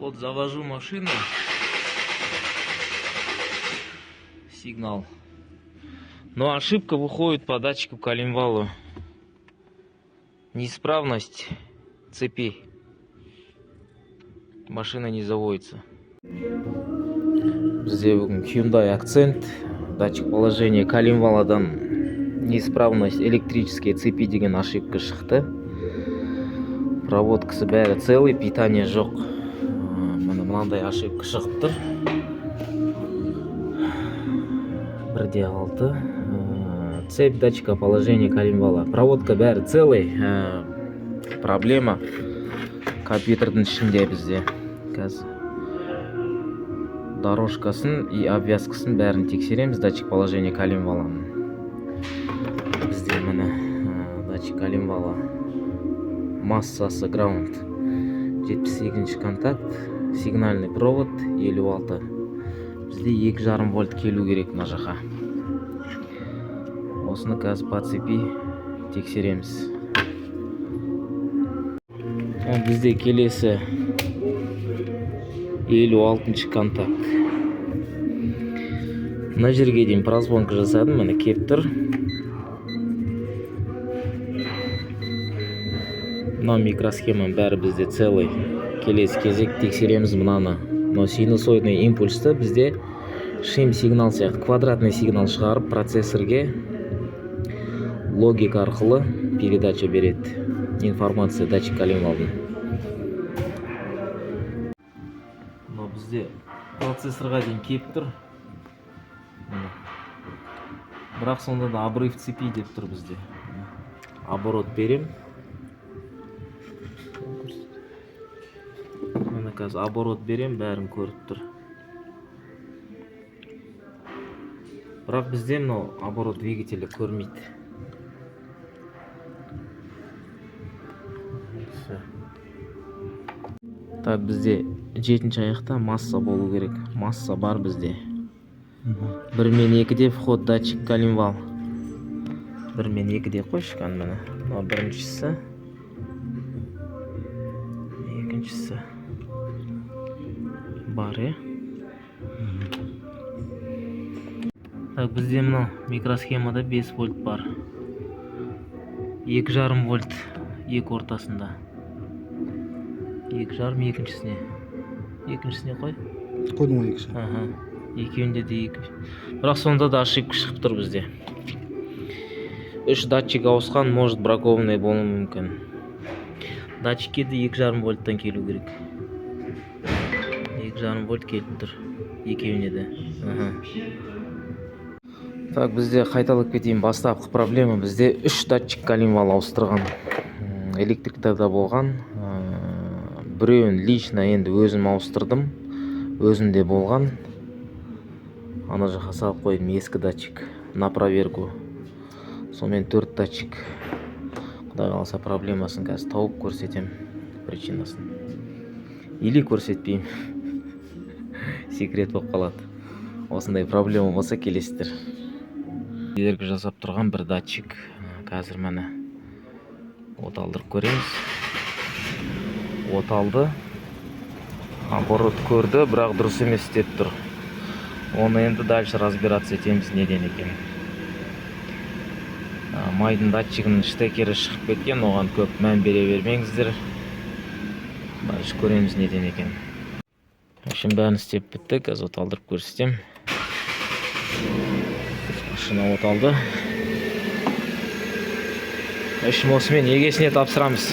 Вот завожу машину. Сигнал. Но ошибка выходит по датчику коленвалу. Неисправность цепи. Машина не заводится. Бізде бүгін Hyundai Accent. Датчик положения коленваладан неисправность электрические цепи деген ошибка шықты. Проводкасы бәрі целый, питание жоқ. Мынандай ошибка шығып тұр. 1.6. Цепь датчика положения коленвала. Проводка бәрі целый. Проблема компьютердің ішінде бізде. Қазір дорожкасын и обвязкасын бәрін тексереміз. Датчик положения коленваланың. Бізде міне датчик коленвала. Массасы ground. 78 контакт. Сигнальный провод 56. Бізде 2,5 вольт келу керек мына жаққа. Осыны қазір по цепи тексереміз. Бізде келесі 56 контакт. Мына жерге дейін прозвонка жасадым, міне келіп тұр. Мына микросхема бәрі бізде целый. Келесі кезек тексереміз мынаны. Но синусоидный импульсты бізде шим сигнал сияқты квадратный сигнал шығарып процессорге логика арқылы передача береді. Информация датчик коленвалдың. Но бізде процессорға дейін келіп тұр. Бірақ сонда да обрыв цепи деп тұр бізде. Оборот берем. Мына қазір оборот берем, бәрін көріп тұр. Бірақ бізде мынау оборот двигателі көрмейді. Так, бізде 7-ші аяқта масса болу керек. Масса бар бізде. 1 мен 2-де вход датчик коленвал. 1 мен 2-де қойшы міне. Мына біріншісі. Екіншісі. Бар, Так, бізде мына микросхемада 5 вольт бар. 2,5 вольт екі ортасында. 2,5 екіншісіне. Екіншісіне қой. Қойдың ғой екінші. Екеуінде де 2. Бірақ сонда да ошибка шығып тұр бізде. 3 датчик ауысқан, может бракованный болуы мүмкін. Датчикке де 2,5 вольттан келу керек. 2,5 вольт келіп тұр. Екеуіне де. Так, бізде қайталап кетейін. Бастапқы проблема бізде 3 датчик коленвал ауыстырған. Электриктерде болған. Біреуін лично енді өзім ауыстырдым. Өзімде болған. Ана жаққа салып қойдым ескі датчик на проверку. Сонымен 4 датчик. Құдай қаласа проблемасын қазір тауып көрсетем причинасын. Или көрсетпеймін. Секрет болып қалады. Осындай проблема болса келесіздер. Кедергі жасап тұрған бір датчик. Қазір міне оталдырып көреміз. Оталды. Оборот көрді, бірақ дұрыс емес деп тұр. Оны енді дальше разбираться етеміз неден екен. Майдың датчигінің штекері шығып кеткен, оған көп мән бере бермеңіздер. Дальше көреміз неден екен. Үшін бәрін істеп бітті, қазір оталдырып көрсетем. Машина оталды. Үшін осымен егесіне тапсырамыз.